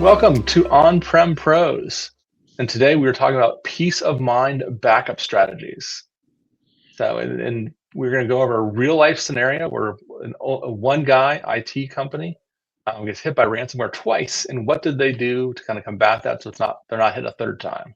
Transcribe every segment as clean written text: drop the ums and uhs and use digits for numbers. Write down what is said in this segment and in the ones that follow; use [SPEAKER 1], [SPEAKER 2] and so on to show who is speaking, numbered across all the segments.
[SPEAKER 1] Welcome to On-Prem Pros. And today we were talking about peace of mind backup strategies. And we're going to go over a real life scenario where one guy IT company gets hit by ransomware twice. And what did they do to kind of combat that so they're not hit a third time?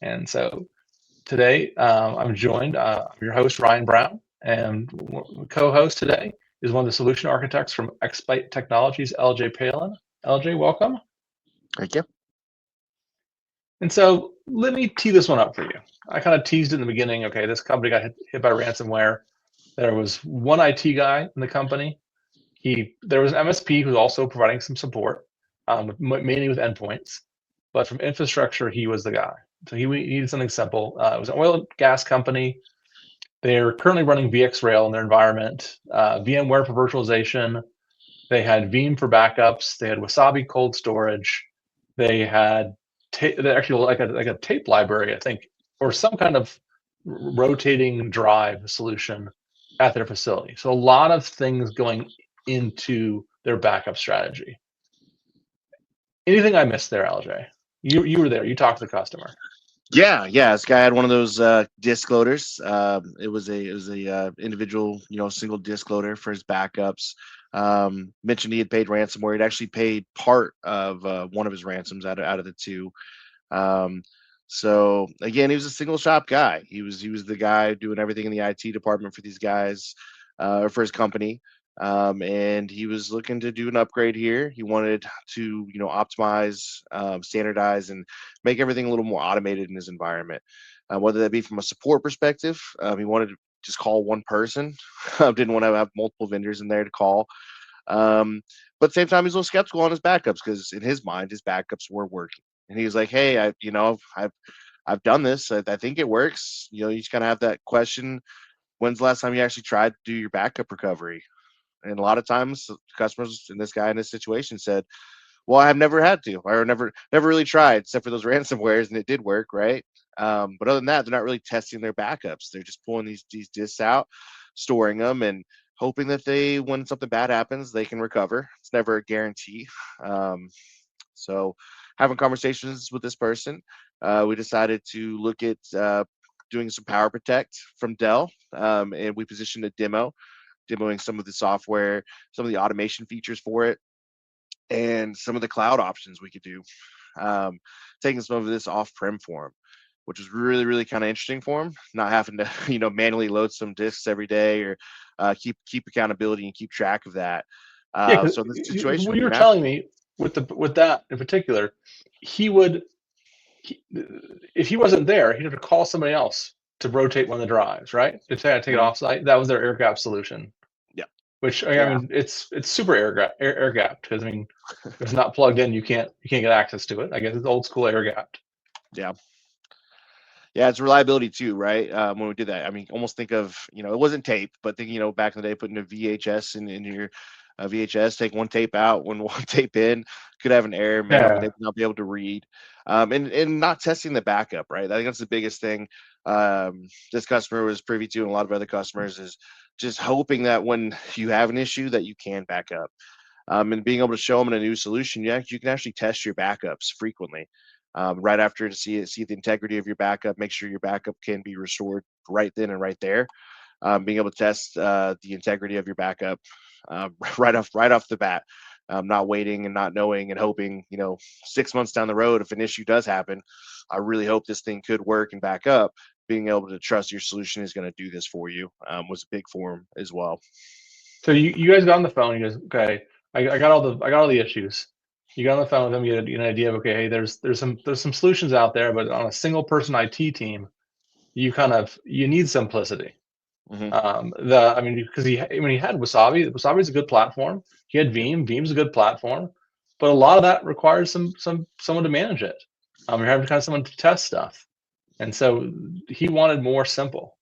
[SPEAKER 1] And so today I'm joined, I'm your host, Ryan Brown, and co-host today is one of the solution architects from xByte Technologies, LJ Palin. LJ, welcome.
[SPEAKER 2] Thank you.
[SPEAKER 1] And so let me tee this one up for you. I kind of teased it in the beginning. Okay, this company got hit by ransomware. There was one IT guy in the company. There was an MSP who was also providing some support, mainly with endpoints. But from infrastructure, he was the guy. So he needed something simple. It was an oil and gas company. They're currently running VxRail in their environment, VMware for virtualization. They had Veeam for backups. They had Wasabi cold storage. They had actually like a tape library, I think, or some kind of rotating drive solution at their facility. So a lot of things going into their backup strategy. Anything I missed there, LJ? You were there. You talked to the customer.
[SPEAKER 2] Yeah. This guy had one of those disk loaders. It was a individual, single disk loader for his backups. Mentioned he had paid ransomware. He'd actually paid part of one of his ransoms out of the two. So again, he was a single shop guy. He was the guy doing everything in the IT department for these guys, or for his company. And he was looking to do an upgrade here. He wanted to, optimize, standardize, and make everything a little more automated in his environment. Whether that be from a support perspective, he wanted to just call one person. Didn't want to have multiple vendors in there to call. But at the same time, he's a little skeptical on his backups because in his mind, his backups were working. And he was like, "Hey, I've done this. I think it works." You just kind of have that question: when's the last time you actually tried to do your backup recovery? And a lot of times, customers and this guy in this situation said, "Well, I've never had to, or never really tried, except for those ransomwares, and it did work, right?" But other than that, they're not really testing their backups. They're just pulling these disks out, storing them, and hoping that when something bad happens, they can recover. It's never a guarantee. So, having conversations with this person, we decided to look at doing some PowerProtect from Dell, and we positioned a demoing some of the software, some of the automation features for it, and some of the cloud options we could do. Taking some of this off-prem for him, which was really, really kind of interesting for him, not having to, manually load some disks every day or keep accountability and keep track of that.
[SPEAKER 1] Yeah,
[SPEAKER 2] So in this situation,
[SPEAKER 1] what you were telling me with that in particular, he would if he wasn't there, he'd have to call somebody else to rotate one of the drives, right? To take it off site. That was their air gap solution.
[SPEAKER 2] Yeah.
[SPEAKER 1] Which I
[SPEAKER 2] Yeah.
[SPEAKER 1] mean, it's super air gapped because I mean, if it's not plugged in, you can't get access to it. I guess it's old school air gapped.
[SPEAKER 2] Yeah. Yeah, it's reliability too, right? When we did that, I mean, almost think of, it wasn't tape, but think, back in the day, putting a VHS in your VHS, take one tape out, one tape in, could have an error, may not be able to read, and not testing the backup, right? I think that's the biggest thing. This customer was privy to, and a lot of other customers is just hoping that when you have an issue that you can back up, and being able to show them in a new solution, you can actually test your backups frequently. Right after to see the integrity of your backup, make sure your backup can be restored right then and right there. Being able to test the integrity of your backup right off the bat, not waiting and not knowing and hoping, 6 months down the road, if an issue does happen, I really hope this thing could work and back up. Being able to trust your solution is going to do this for you was a big for him as well.
[SPEAKER 1] So you guys got on the phone. You guys, okay, I got all the issues. You got on the phone with them. You had an idea of, okay, hey, there's some solutions out there, but on a single person IT team, you need simplicity. I mean, because he had Wasabi. Wasabi's a good platform. He had Veeam. Veeam's a good platform, but a lot of that requires someone to manage it. You're having kind of someone to test stuff, and so he wanted more simple.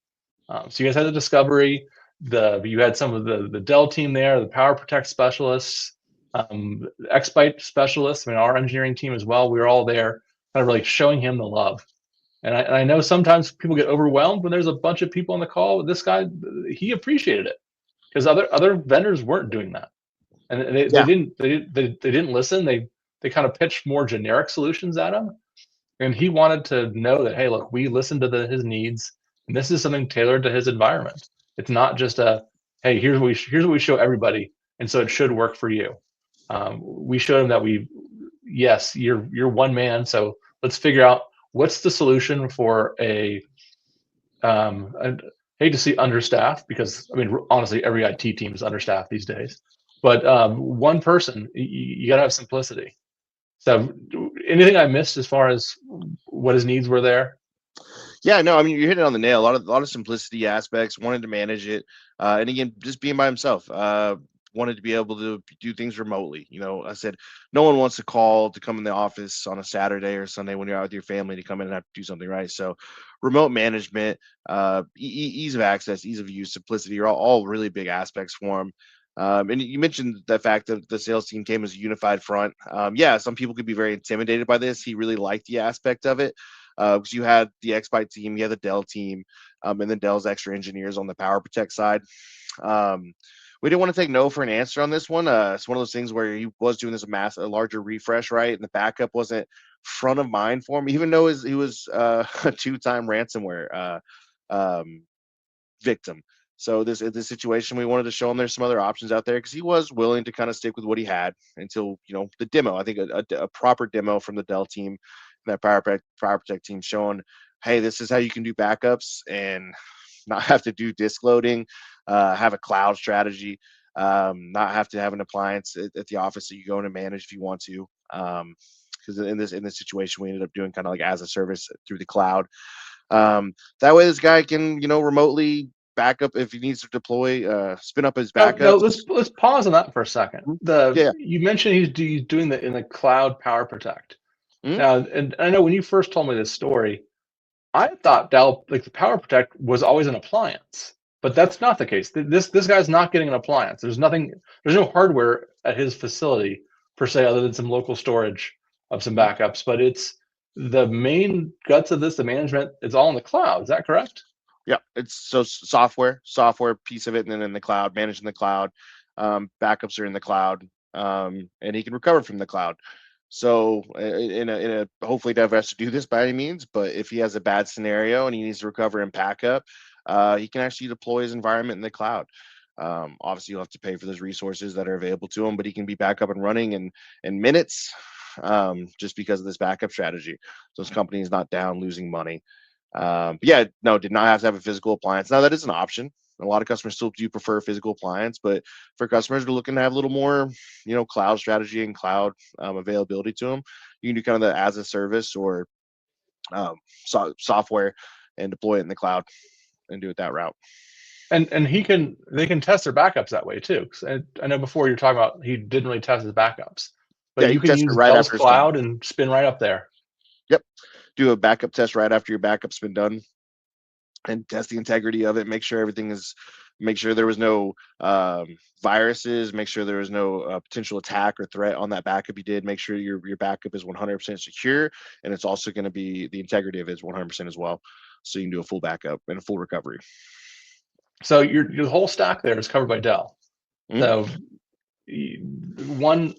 [SPEAKER 1] So you guys had the discovery. You had some of the Dell team there, the PowerProtect specialists, xByte specialists. I mean, our engineering team as well. We were all there, kind of like showing him the love. And I know sometimes people get overwhelmed when there's a bunch of people on the call. This guy, he appreciated it because other vendors weren't doing that, and they didn't listen. they kind of pitched more generic solutions at him, and he wanted to know that, hey, look, we listened to his needs, and this is something tailored to his environment. It's not just a, hey, here's what we show everybody, and so it should work for you. We showed him that yes, you're one man, so let's figure out what's the solution for I hate to see understaffed, because I mean, honestly, every IT team is understaffed these days. But one person, you got to have simplicity. So, anything I missed as far as what his needs were there?
[SPEAKER 2] Yeah, no, I mean, you hit it on the nail. A lot of simplicity aspects. Wanted to manage it, and again, just being by himself. Wanted to be able to do things remotely. I said no one wants to call to come in the office on a Saturday or Sunday when you're out with your family to come in and have to do something, right? So, remote management, ease of access, ease of use, simplicity are all really big aspects for him. And you mentioned the fact that the sales team came as a unified front. Yeah, some people could be very intimidated by this. He really liked the aspect of it, because you had the xByte team, you had the Dell team, and then Dell's extra engineers on the PowerProtect side. We didn't want to take no for an answer on this one. It's one of those things where he was doing a larger refresh, right? And the backup wasn't front of mind for him, even though he was a two-time ransomware victim. So in this situation, we wanted to show him there's some other options out there, because he was willing to kind of stick with what he had until the demo. I think a proper demo from the Dell team, that PowerProtect team, showing, hey, this is how you can do backups and not have to do disk loading, have a cloud strategy, not have to have an appliance at the office that you go in and manage if you want to. Because in this situation, we ended up doing kind of like as a service through the cloud. That way, this guy can remotely backup if he needs to deploy, spin up his
[SPEAKER 1] No, no.
[SPEAKER 2] backups.
[SPEAKER 1] Let's pause on that for a second.
[SPEAKER 2] Mhm. Yeah.
[SPEAKER 1] You mentioned he's doing the in the cloud PowerProtect.
[SPEAKER 2] Mhm.
[SPEAKER 1] Now, and I know when you first told me this story, I thought Dell, like the PowerProtect, was always an appliance, but that's not the case. This guy's not getting an appliance. There's no hardware at his facility per se, other than some local storage of some
[SPEAKER 2] Mhm.
[SPEAKER 1] backups. But it's the main guts of this, the management, is all in the cloud. Is that correct?
[SPEAKER 2] Yeah, it's so software piece of it, and then in the cloud, managing the cloud. Backups are in the cloud, and he can recover from the cloud. So in a hopefully never has to do this by any means, but if he has a bad scenario and he needs to recover and back up, he can actually deploy his environment in the cloud. Obviously, you'll have to pay for those resources that are available to him, but he can be back up and running in minutes, just because of this backup strategy. So his company is not down losing money. But yeah, no, did not have to have a physical appliance. Now that is an option. A lot of customers still do prefer physical appliance, but for customers who are looking to have a little more, cloud strategy and cloud availability to them, you can do kind of the as a service or software and deploy it in the cloud and do it that route.
[SPEAKER 1] And they can test their backups that way too. 'Cause I know before you're talking about he didn't really test his backups,
[SPEAKER 2] Yeah,
[SPEAKER 1] but
[SPEAKER 2] you
[SPEAKER 1] you
[SPEAKER 2] can
[SPEAKER 1] can
[SPEAKER 2] test it
[SPEAKER 1] use
[SPEAKER 2] right
[SPEAKER 1] Dell's
[SPEAKER 2] after it's done.
[SPEAKER 1] cloud and spin right up there.
[SPEAKER 2] Yep. Do a backup test right after your backup's been done and test the integrity of it. Make sure there was no viruses. Make sure there was no potential attack or threat on that backup you did. Make sure your backup is 100% secure, and it's also going to be the integrity of it is 100% as well. So you can do a full backup and a full recovery.
[SPEAKER 1] So your whole stack there is covered by Dell.
[SPEAKER 2] Mhm.
[SPEAKER 1] So one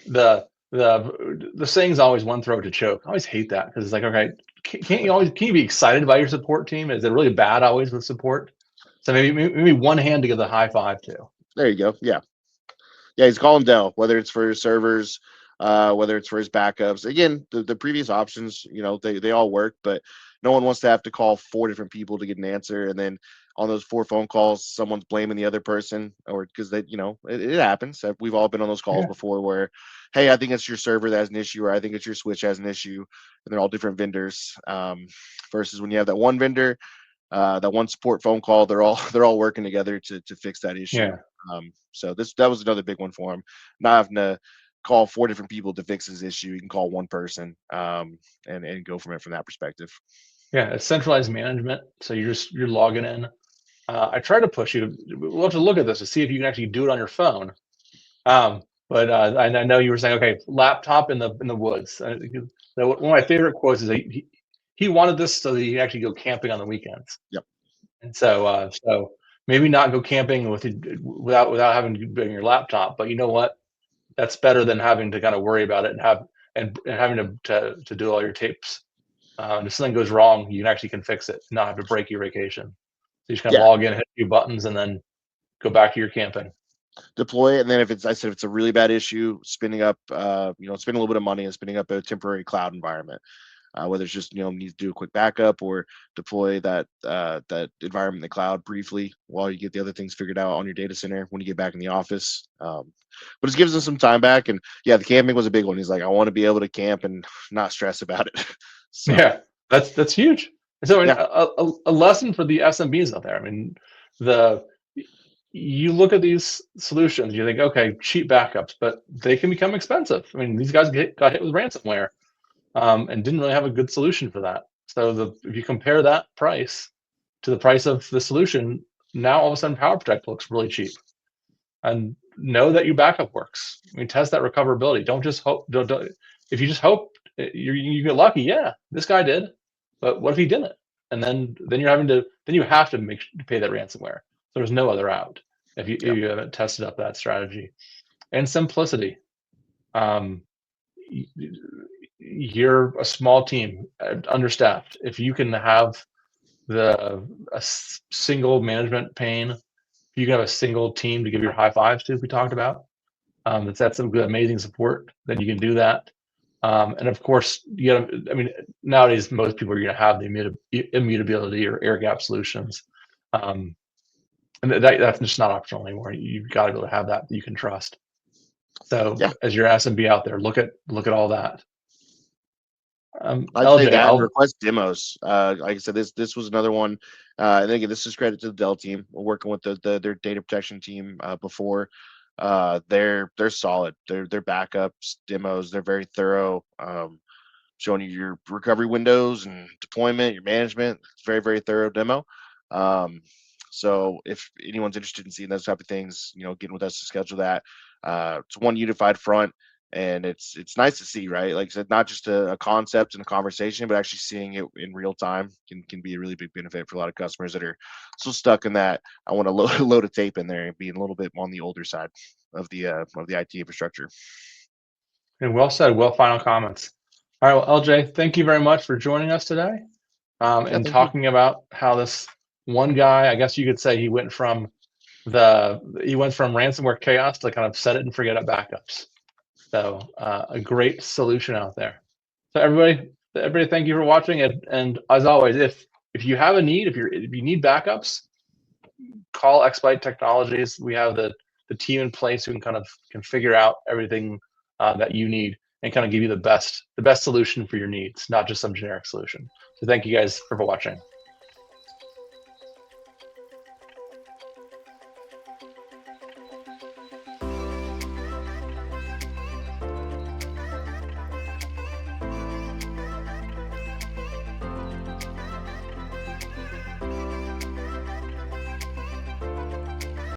[SPEAKER 1] the saying's always one throat to choke. I always hate that, because it's like, okay, can you be excited by your support team? Is it really bad always with support? So maybe one hand to give the high five to.
[SPEAKER 2] There you go. Yeah. Yeah, he's calling Dell, whether it's for his servers, whether it's for his backups. Again, the previous options, they all work, but no one wants to have to call 4 different people to get an answer, and then on those 4 phone calls, someone's blaming the other person, or because it happens. We've all been on those calls
[SPEAKER 1] Yeah.
[SPEAKER 2] before, where, hey, I think it's your server that has an issue, or I think it's your switch has an issue, and they're all different vendors. Versus when you have that one vendor, that one support phone call, they're all working together to fix that issue.
[SPEAKER 1] Yeah.
[SPEAKER 2] So that was another big one for him, not having to call 4 different people to fix his issue. You can call one person, and go from it from that perspective.
[SPEAKER 1] Yeah, it's centralized management. So you're logging in. I try to push you. We'll have to look at this to see if you can actually do it on your phone. But I know you were saying, okay, laptop in the woods. One of my favorite quotes is that he wanted this so that he could actually go camping on the weekends.
[SPEAKER 2] Yep.
[SPEAKER 1] And so maybe not go camping without having to bring your laptop. But you know what? That's better than having to kind of worry about it and having to do all your tapes. And if something goes wrong, you actually can fix it, not have to break your vacation. So you just kind of
[SPEAKER 2] Yeah.
[SPEAKER 1] log in, hit a few buttons, and then go back to your camping.
[SPEAKER 2] Deploy it, and then if it's a really bad issue, spinning up, spending a little bit of money and spinning up a temporary cloud environment. Whether it's just need to do a quick backup or deploy that environment in the cloud briefly while you get the other things figured out on your data center when you get back in the office. But it gives them some time back, and yeah, the camping was a big one. He's like, I want to be able to camp and not stress about it. So
[SPEAKER 1] Yeah, that's huge. So I mean,
[SPEAKER 2] yeah,
[SPEAKER 1] a lesson for the SMBs out there. I mean, you look at these solutions, you think, okay, cheap backups, but they can become expensive. I mean, these guys got hit with ransomware, and didn't really have a good solution for that. So if you compare that price to the price of the solution, now all of a sudden PowerProtect looks really cheap. And know that your backup works. I mean, test that recoverability. Don't just hope. Don't if you just hope you get lucky, yeah, this guy did, but what if he didn't? And then you have to pay that ransomware. So there's no other out if
[SPEAKER 2] yeah,
[SPEAKER 1] you haven't tested up that strategy. And simplicity. Um, you're a small team, understaffed. If you can have a single management pane, if you can have a single team to give your high fives to, we talked about, that's some good, amazing support, then you can do that. And of course, I mean, nowadays, most people are going to have the immutability or air gap solutions. And that's just not optional anymore. You've got to be able to have that you can trust. So
[SPEAKER 2] yeah.
[SPEAKER 1] as your SMB out there, look at all that.
[SPEAKER 2] I'd say
[SPEAKER 1] LJ,
[SPEAKER 2] that and request demos. Like I said, this was another one. And again, this is credit to the Dell team. We're working with their data protection team before. They're solid. Their backups, demos, they're very thorough. Showing you your recovery windows and deployment, your management. It's very, very thorough demo. So if anyone's interested in seeing those type of things, getting with us to schedule that. It's one unified front. And it's nice to see, right? Like I said, not just a concept and a conversation, but actually seeing it in real time can be a really big benefit for a lot of customers that are still stuck in that. I want to load a tape in there and being a little bit on the older side of the IT infrastructure.
[SPEAKER 1] And well said. Well, final comments. All right, well, LJ, thank you very much for joining us today,
[SPEAKER 2] Yeah,
[SPEAKER 1] and
[SPEAKER 2] thank you.
[SPEAKER 1] talking about how this one guy, I guess you could say, he went from ransomware chaos to kind of set it and forget it backups. So a great solution out there. So everybody, thank you for watching. And as always, if you have a need, if you need backups, call xByte Technologies. We have the team in place who can figure out everything that you need and kind of give you the best solution for your needs, not just some generic solution. So thank you guys for watching.